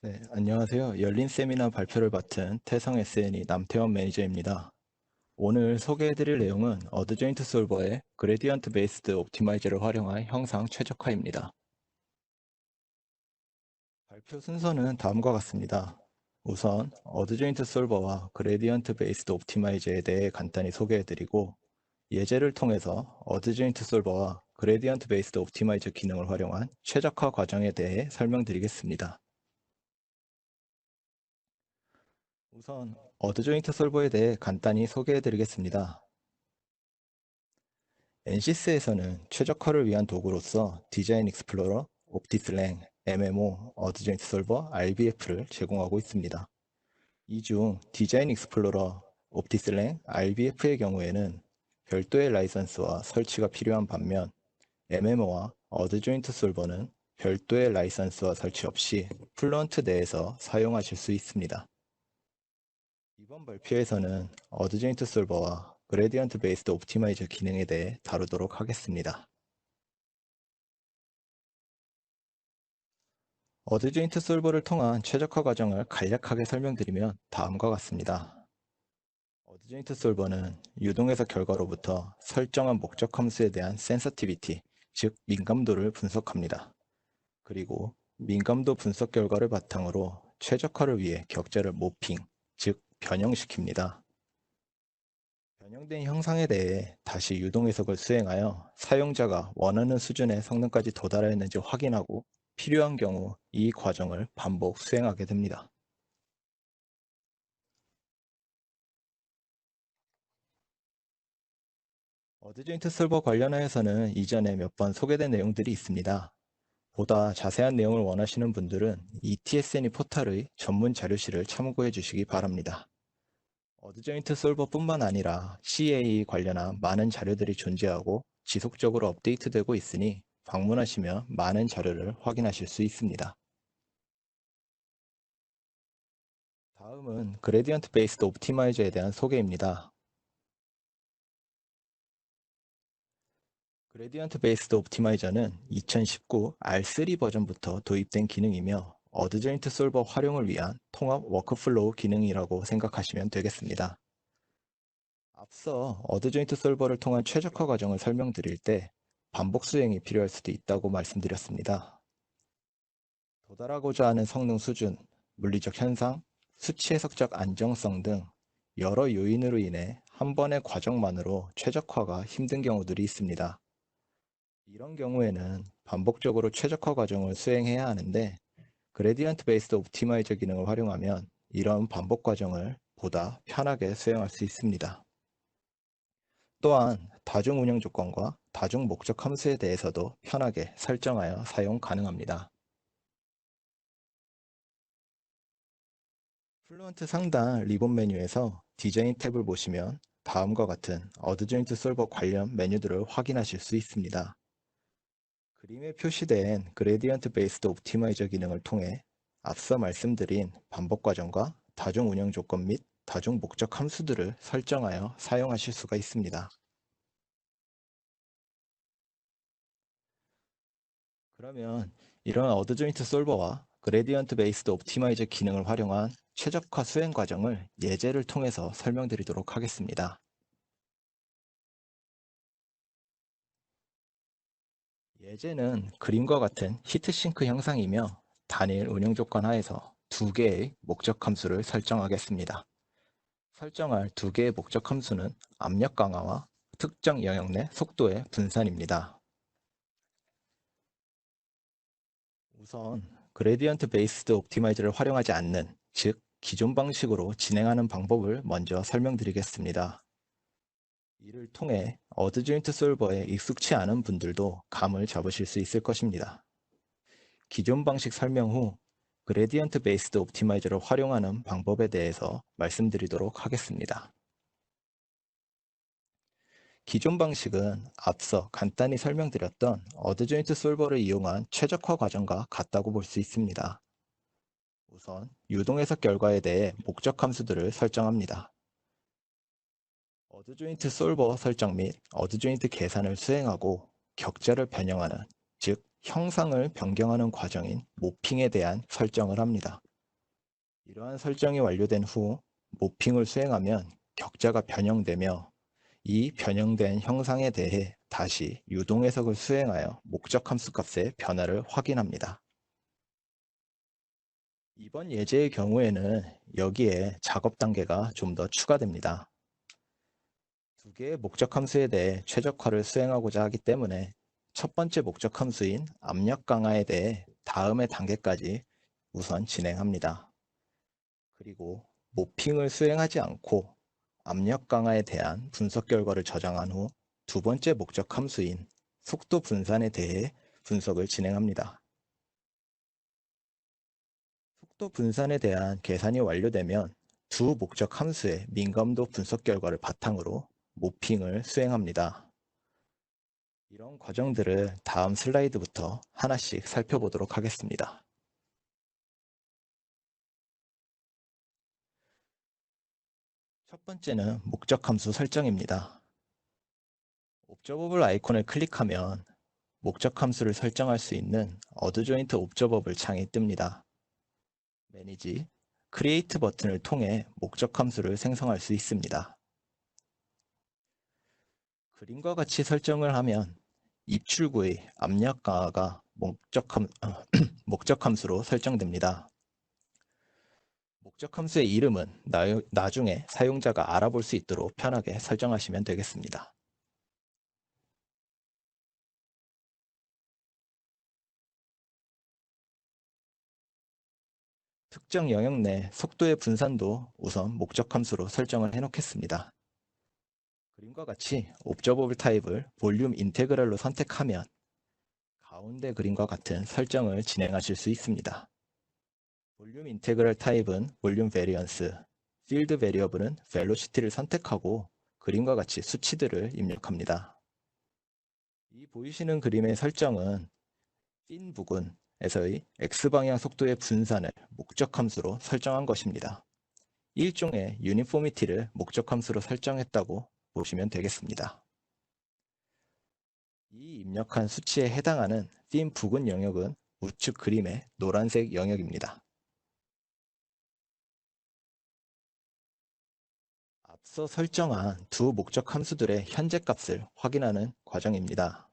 네, 안녕하세요. 열린 세미나 발표를 맡은 태성 SNE 남태원 매니저입니다. 오늘 소개해드릴 내용은 어드조인트 솔버의 그레디언트 베이스드 옵티마이저를 활용한 형상 최적화입니다. 발표 순서는 다음과 같습니다. 우선 어드조인트 솔버와 그레디언트 베이스드 옵티마이저에 대해 간단히 소개해드리고 예제를 통해서 어드조인트 솔버와 그레디언트 베이스드 옵티마이저 기능을 활용한 최적화 과정에 대해 설명드리겠습니다. 우선 어드조인트 솔버에 대해 간단히 소개해 드리겠습니다. NCS에서는 최적화를 위한 도구로서 디자인 익스플로러, 옵티슬랭, MMO, 어드조인트 솔버, RBF를 제공하고 있습니다. 이 중 디자인 익스플로러, 옵티슬랭, RBF의 경우에는 별도의 라이선스와 설치가 필요한 반면 MMO와 어드조인트 솔버는 별도의 라이선스와 설치 없이 플루언트 내에서 사용하실 수 있습니다. 이번 발표에서는 어드조인트 솔버와 그레디언트 베이스드 옵티마이저 기능에 대해 다루도록 하겠습니다. 어드조인트 솔버를 통한 최적화 과정을 간략하게 설명드리면 다음과 같습니다. 어드조인트 솔버는 유동해석 결과로부터 설정한 목적 함수에 대한 센서티비티, 즉 민감도를 분석합니다. 그리고 민감도 분석 결과를 바탕으로 최적화를 위해 격자를 모핑, 즉 변형시킵니다. 변형된 형상에 대해 다시 유동 해석을 수행하여 사용자가 원하는 수준의 성능까지 도달했는지 확인하고 필요한 경우 이 과정을 반복 수행하게 됩니다. 어드조인트 솔버 관련하여서는 이전에 몇 번 소개된 내용들이 있습니다. 보다 자세한 내용을 원하시는 분들은 ETSNE 포탈의 전문 자료실을 참고해 주시기 바랍니다. 어드조인트 솔버뿐만 아니라 CA 관련한 많은 자료들이 존재하고 지속적으로 업데이트되고 있으니 방문하시면 많은 자료를 확인하실 수 있습니다. 다음은 그레디언트 베이스드 옵티마이저에 대한 소개입니다. 그레디언트 베이스드 옵티마이저는 2019 R3 버전부터 도입된 기능이며 어드조인트 솔버 활용을 위한 통합 워크플로우 기능이라고 생각하시면 되겠습니다. 앞서 어드조인트 솔버를 통한 최적화 과정을 설명드릴 때 반복 수행이 필요할 수도 있다고 말씀드렸습니다. 도달하고자 하는 성능 수준, 물리적 현상, 수치 해석적 안정성 등 여러 요인으로 인해 한 번의 과정만으로 최적화가 힘든 경우들이 있습니다. 이런 경우에는 반복적으로 최적화 과정을 수행해야 하는데 그레디언트 베이스드 옵티마이저 기능을 활용하면 이런 반복 과정을 보다 편하게 수행할 수 있습니다. 또한 다중 운영 조건과 다중 목적 함수에 대해서도 편하게 설정하여 사용 가능합니다. 플루언트 상단 리본 메뉴에서 디자인 탭을 보시면 다음과 같은 어드조인트 솔버 관련 메뉴들을 확인하실 수 있습니다. 그림에 표시된 그레디언트 베이스드 옵티마이저 기능을 통해 앞서 말씀드린 반복 과정과 다중 운영 조건 및 다중 목적 함수들을 설정하여 사용하실 수가 있습니다. 그러면 이런 어드조인트 솔버와 그레디언트 베이스드 옵티마이저 기능을 활용한 최적화 수행 과정을 예제를 통해서 설명드리도록 하겠습니다. 예제는 그림과 같은 히트싱크 형상이며 단일 운영 조건 하에서 두 개의 목적 함수를 설정하겠습니다. 설정할 두 개의 목적 함수는 압력 강화와 특정 영역 내 속도의 분산입니다. 우선 그레디언트 베이스드 옵티마이저를 활용하지 않는, 즉 기존 방식으로 진행하는 방법을 먼저 설명드리겠습니다. 이를 통해 어드조인트 솔버에 익숙치 않은 분들도 감을 잡으실 수 있을 것입니다. 기존 방식 설명 후 그레디언트 베이스드 옵티마이저를 활용하는 방법에 대해서 말씀드리도록 하겠습니다. 기존 방식은 앞서 간단히 설명드렸던 어드조인트 솔버를 이용한 최적화 과정과 같다고 볼 수 있습니다. 우선 유동해석 결과에 대해 목적 함수들을 설정합니다. 어드조인트 솔버 설정 및 어드조인트 계산을 수행하고 격자를 변형하는, 즉 형상을 변경하는 과정인 모핑에 대한 설정을 합니다. 이러한 설정이 완료된 후 모핑을 수행하면 격자가 변형되며 이 변형된 형상에 대해 다시 유동 해석을 수행하여 목적 함수 값의 변화를 확인합니다. 이번 예제의 경우에는 여기에 작업 단계가 좀 더 추가됩니다. 두 개의 목적 함수에 대해 최적화를 수행하고자 하기 때문에 첫 번째 목적 함수인 압력 강화에 대해 다음의 단계까지 우선 진행합니다. 그리고 모핑을 수행하지 않고 압력 강화에 대한 분석 결과를 저장한 후 두 번째 목적 함수인 속도 분산에 대해 분석을 진행합니다. 속도 분산에 대한 계산이 완료되면 두 목적 함수의 민감도 분석 결과를 바탕으로 모핑을 수행합니다. 이런 과정들을 다음 슬라이드부터 하나씩 살펴보도록 하겠습니다. 첫 번째는 목적 함수 설정입니다. 옵저버블 아이콘을 클릭하면 목적 함수를 설정할 수 있는 어드조인트 옵저버블 창이 뜹니다. 매니지, 크리에이트 버튼을 통해 목적 함수를 생성할 수 있습니다. 그림과 같이 설정을 하면 입출구의 압력 강화가 목적 함수로 설정됩니다. 목적 함수의 이름은 나중에 사용자가 알아볼 수 있도록 편하게 설정하시면 되겠습니다. 특정 영역 내 속도의 분산도 우선 목적 함수로 설정을 해놓겠습니다. 그림과 같이 옵저버블 타입을 볼륨 인테그랄로 선택하면 가운데 그림과 같은 설정을 진행하실 수 있습니다. 볼륨 인테그랄 타입은 볼륨 베리언스, 필드 베리어블은 벨로시티를 선택하고 그림과 같이 수치들을 입력합니다. 이 보이시는 그림의 설정은 핀 부근에서의 X방향 속도의 분산을 목적 함수로 설정한 것입니다. 일종의 유니포미티를 목적 함수로 설정했다고 보시면 되겠습니다. 이 입력한 수치에 해당하는 핀 부근 영역은 우측 그림의 노란색 영역입니다. 앞서 설정한 두 목적 함수들의 현재 값을 확인하는 과정입니다.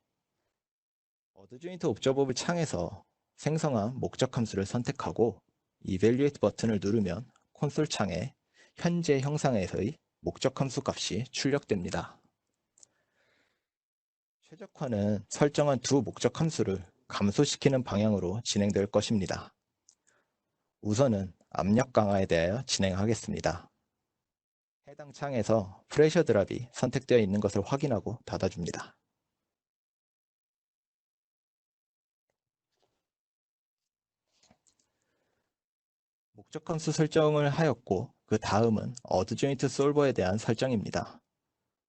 어드조인트 옵저버블 창에서 생성한 목적 함수를 선택하고 Evaluate 버튼을 누르면 콘솔 창에 현재 형상에서의 목적 함수 값이 출력됩니다. 최적화는 설정한 두 목적 함수를 감소시키는 방향으로 진행될 것입니다. 우선은 압력 강화에 대하여 진행하겠습니다. 해당 창에서 프레셔 드랍이 선택되어 있는 것을 확인하고 닫아줍니다. 목적 함수 설정을 하였고 그 다음은 어드조인트 솔버에 대한 설정입니다.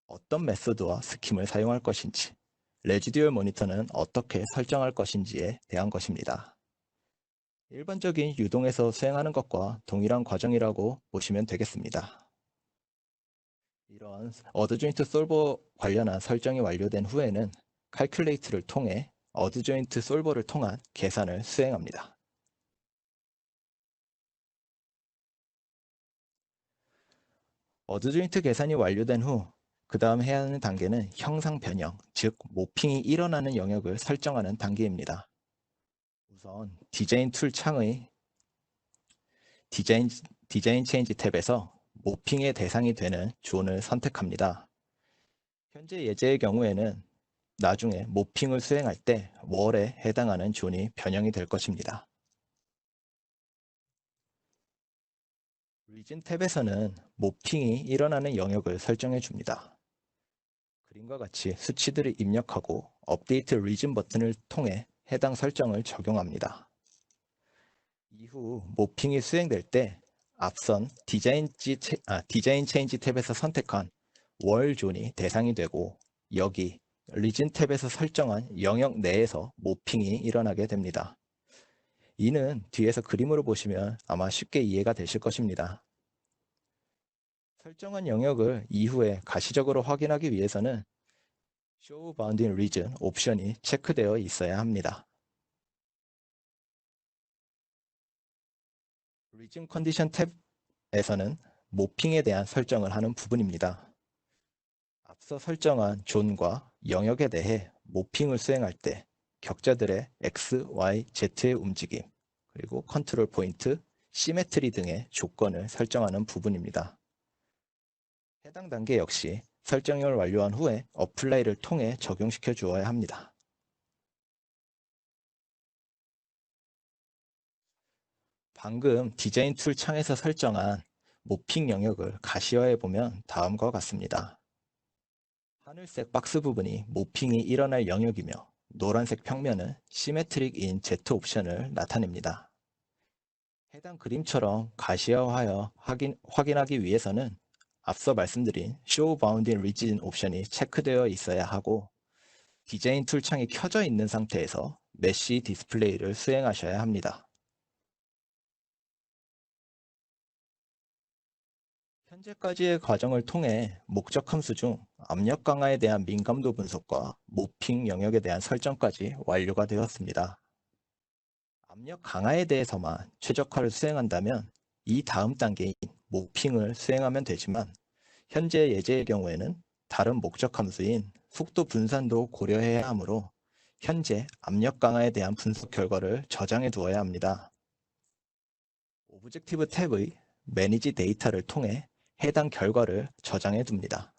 어떤 메소드와 스킴을 사용할 것인지, 레지듀얼 모니터는 어떻게 설정할 것인지에 대한 것입니다. 일반적인 유동에서 수행하는 것과 동일한 과정이라고 보시면 되겠습니다. 이런 어드조인트 솔버 관련한 설정이 완료된 후에는 칼큘레이트를 통해 어드조인트 솔버를 통한 계산을 수행합니다. 어드조인트 계산이 완료된 후 그 다음 해야 하는 단계는 형상 변형, 즉 모핑이 일어나는 영역을 설정하는 단계입니다. 우선 디자인 툴 창의 디자인 체인지 탭에서 모핑의 대상이 되는 존을 선택합니다. 현재 예제의 경우에는 나중에 모핑을 수행할 때 월에 해당하는 존이 변형이 될 것입니다. 리진 탭에서는 모핑이 일어나는 영역을 설정해 줍니다. 그림과 같이 수치들을 입력하고 업데이트 리진 버튼을 통해 해당 설정을 적용합니다. 이후 모핑이 수행될 때 앞선 디자인 체인지 탭에서 선택한 월 존이 대상이 되고 여기 리진 탭에서 설정한 영역 내에서 모핑이 일어나게 됩니다. 이는 뒤에서 그림으로 보시면 아마 쉽게 이해가 되실 것입니다. 설정한 영역을 이후에 가시적으로 확인하기 위해서는 Show Bounding Region 옵션이 체크되어 있어야 합니다. 리즘 컨디션 탭에서는 모핑에 대한 설정을 하는 부분입니다. 앞서 설정한 존과 영역에 대해 모핑을 수행할 때 격자들의 X, Y, Z의 움직임, 그리고 컨트롤 포인트, 시메트리 등의 조건을 설정하는 부분입니다. 해당 단계 역시 설정을 완료한 후에 어플라이를 통해 적용시켜 주어야 합니다. 방금 디자인 툴 창에서 설정한 모핑 영역을 가시화해 보면 다음과 같습니다. 하늘색 박스 부분이 모핑이 일어날 영역이며 노란색 평면은 시메트릭 인 Z 옵션을 나타냅니다. 해당 그림처럼 가시화하여 확인하기 위해서는 앞서 말씀드린 Show Bounding Region 옵션이 체크되어 있어야 하고 디자인 툴 창이 켜져 있는 상태에서 메쉬 디스플레이를 수행하셔야 합니다. 현재까지의 과정을 통해 목적 함수 중 압력 강화에 대한 민감도 분석과 모핑 영역에 대한 설정까지 완료가 되었습니다. 압력 강화에 대해서만 최적화를 수행한다면 이 다음 단계인 모핑을 수행하면 되지만 현재 예제의 경우에는 다른 목적 함수인 속도 분산도 고려해야 하므로 현재 압력 강화에 대한 분석 결과를 저장해 두어야 합니다. 오브젝티브 탭의 매니지 데이터를 통해 해당 결과를 저장해 둡니다.